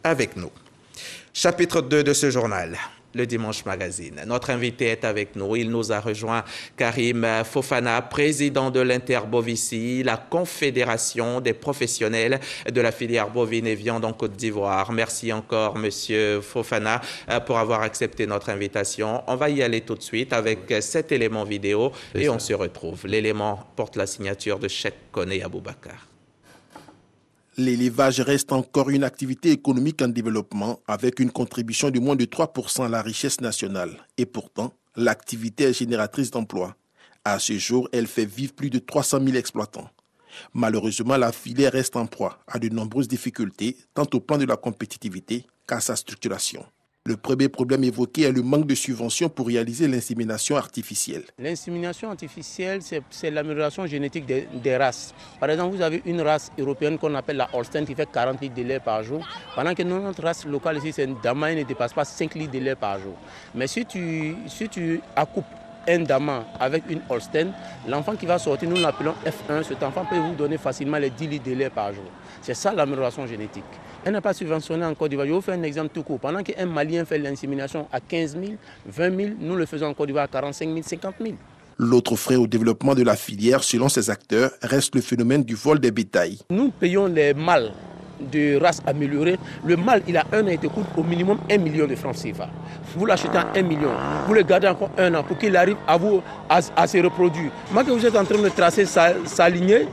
avec nous. Chapitre 2 de ce journal, le Dimanche Magazine. Notre invité est avec nous. Il nous a rejoint, Karim Fofana, président de l'Interbovicie, la confédération des professionnels de la filière bovine et viande en Côte d'Ivoire. Merci encore, monsieur Fofana, pour avoir accepté notre invitation. On va y aller tout de suite avec cet élément vidéo et on se retrouve. L'élément porte la signature de Cheikh Koné Aboubakar. L'élevage reste encore une activité économique en développement avec une contribution de moins de 3% à la richesse nationale. Et pourtant, l'activité est génératrice d'emplois. À ce jour, elle fait vivre plus de 300 000 exploitants. Malheureusement, la filière reste en proie à de nombreuses difficultés, tant au plan de la compétitivité qu'à sa structuration. Le premier problème évoqué est le manque de subventions pour réaliser l'insémination artificielle. L'insémination artificielle, c'est l'amélioration génétique des races. Par exemple, vous avez une race européenne qu'on appelle la Holstein qui fait 40 litres de lait par jour, pendant que notre race locale ici, c'est une Dama, ne dépasse pas 5 litres de lait par jour. Mais si tu accouples un Dama avec une Holstein, l'enfant qui va sortir, nous l'appelons F1, cet enfant peut vous donner facilement les 10 litres de lait par jour. C'est ça l'amélioration génétique. Elle n'est pas subventionnée en Côte d'Ivoire. Je vais vous faire un exemple tout court. Pendant qu'un Malien fait l'insémination à 15 000, 20 000, nous le faisons en Côte d'Ivoire à 45 000, 50 000. L'autre frein au développement de la filière, selon ces acteurs, reste le phénomène du vol des bétails. Nous payons les mâles de race améliorée. Le mâle, il a un an et te coûte au minimum 1 million de francs CFA. Vous l'achetez à 1 million, vous le gardez encore un an pour qu'il arrive à se reproduire. Moi que vous êtes en train de tracer sa lignée,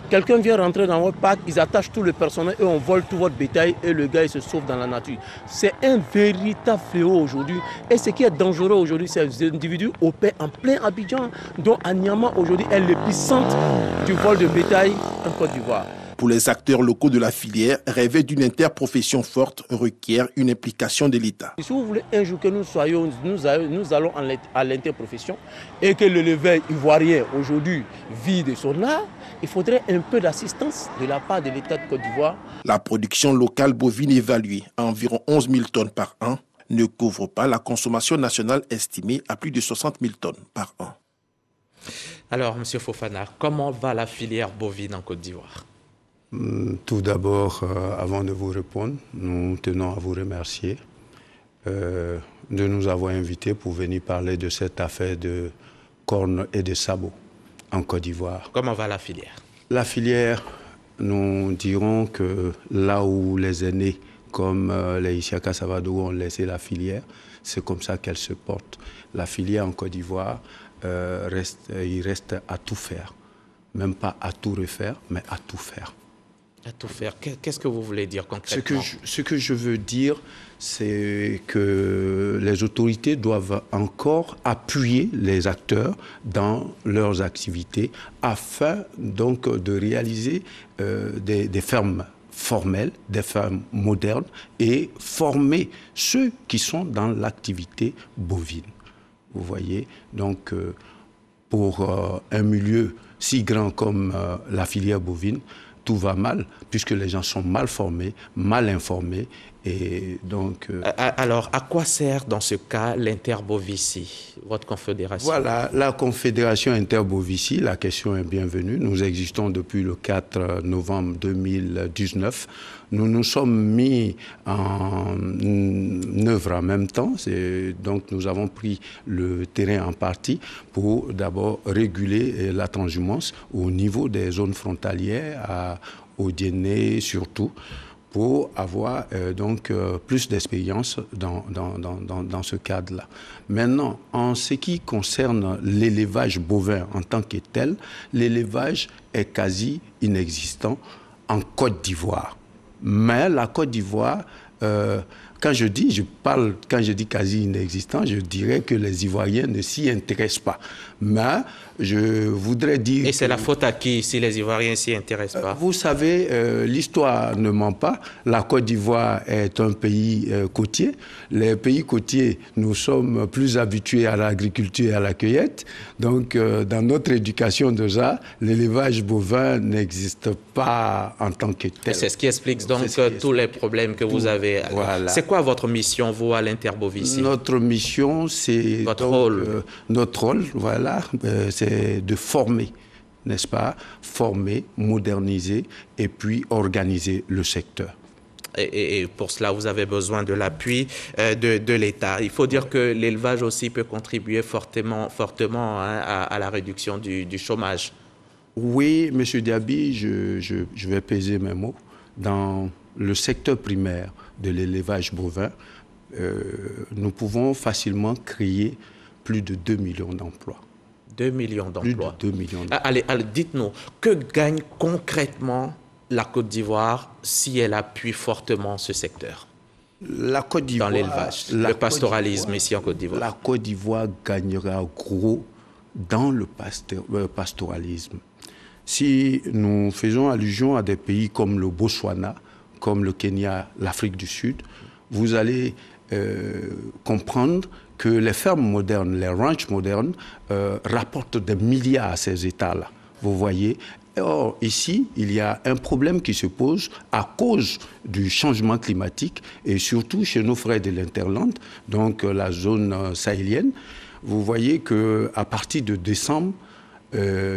quelqu'un vient rentrer dans votre parc, ils attachent tout le personnel et on vole tout votre bétail et le gars il se sauve dans la nature. C'est un véritable fléau aujourd'hui. Et ce qui est dangereux aujourd'hui, c'est que les individus opèrent en plein Abidjan, dont Anyama aujourd'hui est l'épicentre du vol de bétail en Côte d'Ivoire. Pour les acteurs locaux de la filière, rêver d'une interprofession forte requiert une implication de l'État. Si vous voulez un jour que nous allons à l'interprofession et que l'éleveur ivoirien aujourd'hui vit de son art, il faudrait un peu d'assistance de la part de l'État de Côte d'Ivoire. La production locale bovine évaluée à environ 11 000 tonnes par an ne couvre pas la consommation nationale estimée à plus de 60 000 tonnes par an. Alors, M. Fofana, comment va la filière bovine en Côte d'Ivoire ? Tout d'abord, avant de vous répondre, nous tenons à vous remercier de nous avoir invités pour venir parler de cette affaire de cornes et de sabots en Côte d'Ivoire. Comment va la filière? La filière, nous dirons que là où les aînés comme les Isiaka Savadou ont laissé la filière, c'est comme ça qu'elle se porte. La filière en Côte d'Ivoire, il reste à tout faire. Même pas à tout refaire, mais à tout faire. À tout faire. Qu'est-ce que vous voulez dire concrètement? Ce que je veux dire, c'est que les autorités doivent encore appuyer les acteurs dans leurs activités afin donc de réaliser des fermes formelles, des fermes modernes et former ceux qui sont dans l'activité bovine. Vous voyez, donc pour un milieu si grand comme la filière bovine, tout va mal, puisque les gens sont mal formés, mal informés. Et donc, alors, à quoi sert dans ce cas l'Interbovicie, votre confédération? Voilà, la confédération Interbovicie, la question est bienvenue. Nous existons depuis le 4 novembre 2019. Nous nous sommes mis en œuvre en même temps. Donc, nous avons pris le terrain en partie pour d'abord réguler la transhumance au niveau des zones frontalières, au Djenné surtout, pour avoir plus d'expérience dans ce cadre-là. Maintenant, en ce qui concerne l'élevage bovin en tant que tel, l'élevage est quasi inexistant en Côte d'Ivoire. Mais la Côte d'Ivoire, quand je dis quasi inexistant, je dirais que les Ivoiriens ne s'y intéressent pas. Mais je voudrais dire... Et c'est la faute à qui si les Ivoiriens s'y intéressent pas? Vous savez, l'histoire ne ment pas. La Côte d'Ivoire est un pays côtier. Les pays côtiers, nous sommes plus habitués à l'agriculture et à la cueillette. Donc, dans notre éducation déjà, l'élevage bovin n'existe pas en tant que tel. C'est ce qui explique donc tous les problèmes que vous avez. Voilà. C'est quoi votre mission, vous, à l'Interbovicie? Notre mission, c'est... notre rôle, voilà, c'est de former, n'est-ce pas? Former, moderniser et puis organiser le secteur. Et pour cela, vous avez besoin de l'appui de l'État. Il faut dire que l'élevage aussi peut contribuer fortement à la réduction du chômage. Oui, M. Diaby, je vais peser mes mots. Dans le secteur primaire de l'élevage bovin, nous pouvons facilement créer plus de 2 millions d'emplois. 2 millions d'emplois. Plus de 2 millions d'emplois. Allez, dites-nous, que gagne concrètement la Côte d'Ivoire si elle appuie fortement ce secteur? La Côte d'Ivoire, dans l'élevage, le pastoralisme ici en Côte d'Ivoire. La Côte d'Ivoire gagnera gros dans le pastoralisme. Si nous faisons allusion à des pays comme le Botswana, comme le Kenya, l'Afrique du Sud, vous allez comprendre que les fermes modernes, les ranchs modernes, rapportent des milliards à ces États-là. Vous voyez. Or, ici, il y a un problème qui se pose à cause du changement climatique et surtout chez nos frères de l'Interland, donc la zone sahélienne. Vous voyez qu'à partir de décembre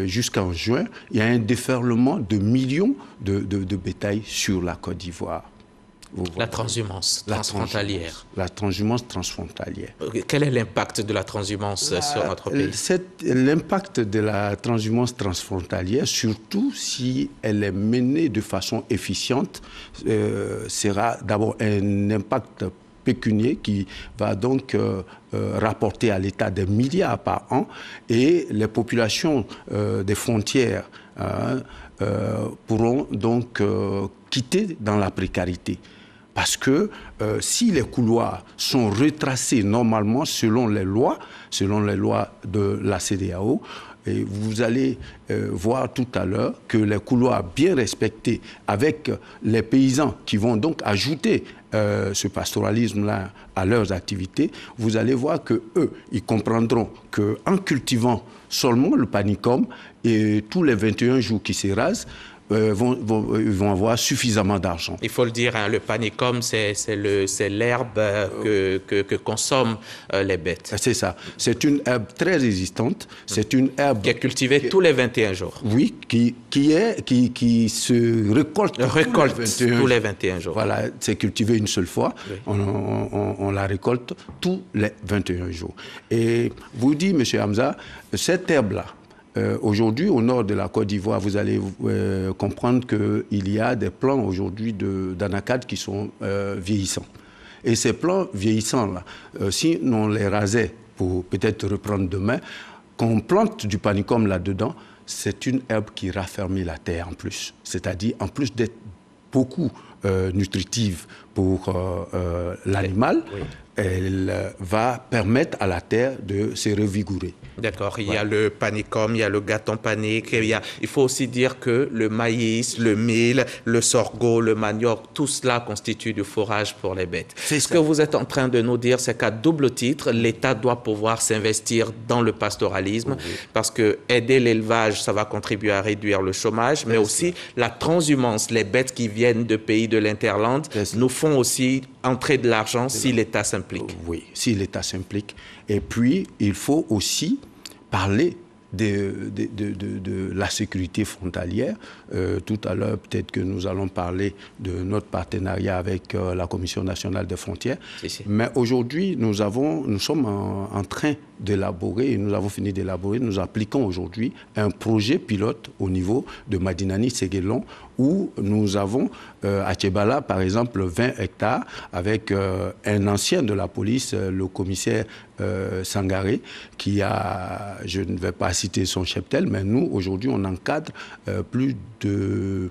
jusqu'en juin, il y a un déferlement de millions de bétail sur la Côte d'Ivoire. La transhumance transfrontalière. La transhumance transfrontalière. Quel est l'impact de la transhumance sur notre pays? L'impact de la transhumance transfrontalière, surtout si elle est menée de façon efficiente, sera d'abord un impact pécunier qui va donc rapporter à l'État des milliards par an et les populations des frontières pourront donc quitter dans la précarité. Parce que si les couloirs sont retracés normalement selon les lois de la CEDEAO, et vous allez voir tout à l'heure que les couloirs bien respectés avec les paysans qui vont donc ajouter ce pastoralisme-là à leurs activités, vous allez voir qu'eux, ils comprendront qu'en cultivant seulement le panicum et tous les 21 jours qui s'érasent, vont avoir suffisamment d'argent. Il faut le dire, hein, le panicum, c'est l'herbe que consomment les bêtes. C'est ça. C'est une herbe très résistante. C'est une herbe... Qui est cultivée tous les 21 jours. Oui, qui se récolte tous les 21 jours. Voilà, c'est cultivé une seule fois. Oui. On la récolte tous les 21 jours. Et vous dites, M. Hamza, cette herbe-là, aujourd'hui, au nord de la Côte d'Ivoire, vous allez comprendre qu'il y a des plants aujourd'hui d'anacarde qui sont vieillissants. Et ces plants vieillissants-là, si on les rasait pour peut-être reprendre demain, qu'on plante du panicum là-dedans, c'est une herbe qui raffermit la terre en plus. C'est-à-dire, en plus d'être beaucoup nutritive pour l'animal, oui. Elle va permettre à la terre de se revigorer. D'accord, il y a le panicum, il y a le gâton panique, il faut aussi dire que le maïs, le mil, le sorgho, le manioc, tout cela constitue du fourrage pour les bêtes. Ce que vous êtes en train de nous dire, c'est qu'à double titre, l'État doit pouvoir s'investir dans le pastoralisme, oui. Parce que aider l'élevage, ça va contribuer à réduire le chômage, mais aussi la transhumance, les bêtes qui viennent de pays de l'Interland nous font aussi entrer de l'argent si l'État s'implique. Oui, si l'État s'implique. Et puis, il faut aussi parler de la sécurité frontalière. Tout à l'heure, peut-être que nous allons parler de notre partenariat avec la Commission nationale des frontières. Si. Mais aujourd'hui, nous sommes en train d'élaborer, et nous avons fini d'élaborer, nous appliquons aujourd'hui un projet pilote au niveau de Madinani-Séguélon, où nous avons à Tchébala, par exemple, 20 hectares avec un ancien de la police, le commissaire Sangaré, qui a, je ne vais pas citer son cheptel, mais nous, aujourd'hui, on encadre plus de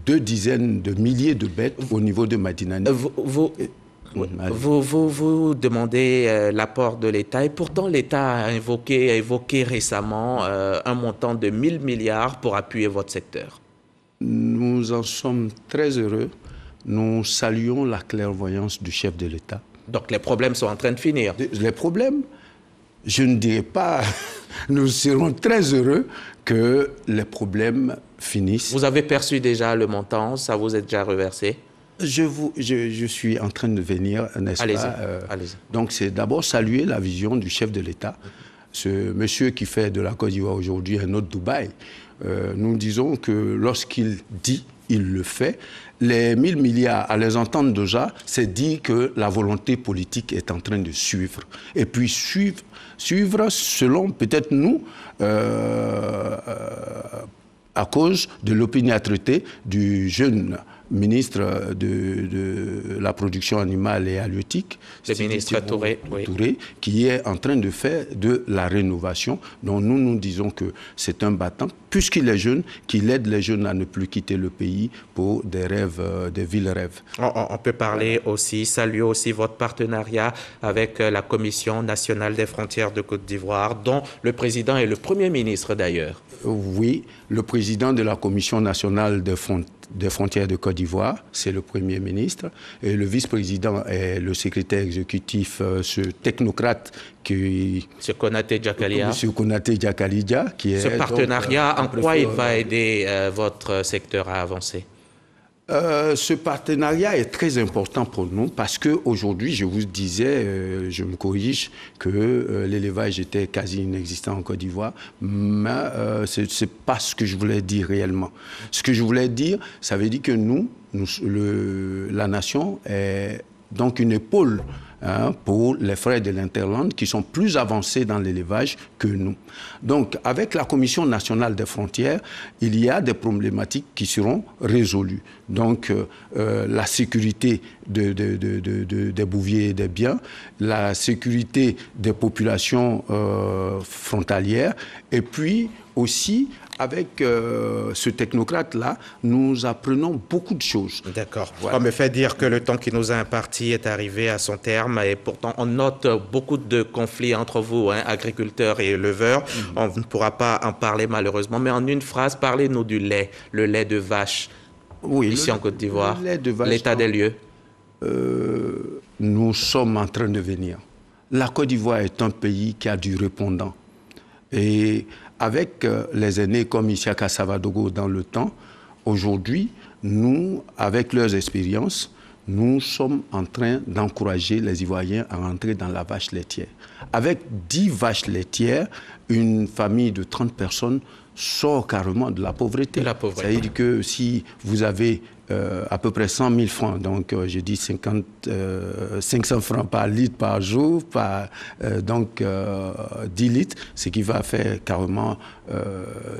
2 dizaines de milliers de bêtes au niveau de Madinani. Vous demandez l'apport de l'État et pourtant l'État a évoqué récemment un montant de 1 000 milliards pour appuyer votre secteur. Nous en sommes très heureux. Nous saluons la clairvoyance du chef de l'État. Donc les problèmes sont en train de finir. Les problèmes, je ne dirais pas... Nous serons très heureux que les problèmes finissent. Vous avez perçu déjà le montant, ça vous est déjà reversé? Je suis en train de venir, n'est-ce pas? Allez-y. Donc c'est d'abord saluer la vision du chef de l'État. Ce monsieur qui fait de la Côte d'Ivoire aujourd'hui un autre Dubaï. Nous disons que lorsqu'il dit, il le fait. Les 1000 milliards, à les entendre déjà, c'est dire que la volonté politique est en train de suivre. Et puis suivre selon peut-être nous, à cause de l'opiniâtreté du jeune ministre de la production animale et halieutique, le ministre Touré, qui est en train de faire de la rénovation. Donc nous disons que c'est un battant, puisqu'il est jeune, qu'il aide les jeunes à ne plus quitter le pays pour des rêves, des villes rêves. On peut parler aussi, saluer aussi votre partenariat avec la Commission nationale des frontières de Côte d'Ivoire, dont le président est le Premier ministre d'ailleurs. Oui, le président de la Commission nationale des frontières de Côte d'Ivoire, c'est le Premier ministre, et le vice-président est le secrétaire exécutif, ce technocrate qui... M. Konaté Diakalia. M. Konaté Diakalia, qui est... Ce partenariat, en quoi il va aider votre secteur à avancer? Ce partenariat est très important pour nous parce qu'aujourd'hui, je vous disais, je me corrige, que l'élevage était quasi inexistant en Côte d'Ivoire, mais ce n'est pas ce que je voulais dire réellement. Ce que je voulais dire, ça veut dire que la nation est donc une épaule pour les frères de l'Interland qui sont plus avancés dans l'élevage que nous. Donc, avec la Commission nationale des frontières, il y a des problématiques qui seront résolues. Donc, la sécurité des bouviers et des biens, la sécurité des populations frontalières, et puis aussi, avec ce technocrate-là, nous apprenons beaucoup de choses. D'accord. Voilà. On me fait dire que le temps qui nous a imparti est arrivé à son terme et pourtant on note beaucoup de conflits entre vous, agriculteurs et éleveurs. On ne pourra pas en parler malheureusement, mais en une phrase, parlez-nous du lait, le lait de vache, ici en Côte d'Ivoire, l'état des lieux. Nous sommes en train de venir. La Côte d'Ivoire est un pays qui a du répondant. Et avec les aînés comme Isiaka Savadogo dans le temps, aujourd'hui, nous, avec leurs expériences, nous sommes en train d'encourager les Ivoiriens à rentrer dans la vache laitière. Avec 10 vaches laitières, une famille de 30 personnes sort carrément de la pauvreté. C'est-à-dire que si vous avez à peu près 100 000 francs, donc je dis 500 francs par litre par jour, donc 10 litres, ce qui va faire carrément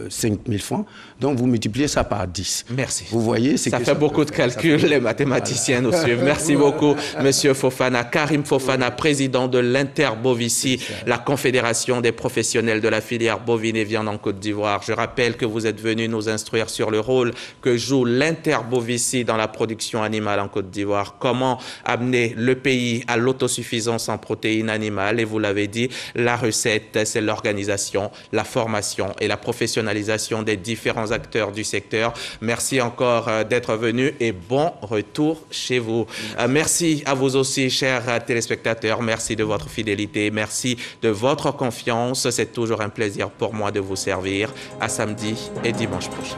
5 000 francs. Donc vous multipliez ça par 10. Merci. Vous voyez, ça fait beaucoup de calculs, les mathématiciens nous suivent. Merci beaucoup, Monsieur Fofana. Karim Fofana, président de l'Interbovicie, la Confédération des professionnels de la filière bovine et viande en Côte d'Ivoire. Je rappelle que vous êtes venu nous instruire sur le rôle que joue l'Interbovicie dans la production animale en Côte d'Ivoire. Comment amener le pays à l'autosuffisance en protéines animales. Et vous l'avez dit, la recette, c'est l'organisation, la formation et la professionnalisation des différents acteurs du secteur. Merci encore d'être venu et bon retour chez vous. Merci à vous aussi, chers téléspectateurs. Merci de votre fidélité. Merci de votre confiance. C'est toujours un plaisir pour moi de vous servir. À samedi et dimanche prochain.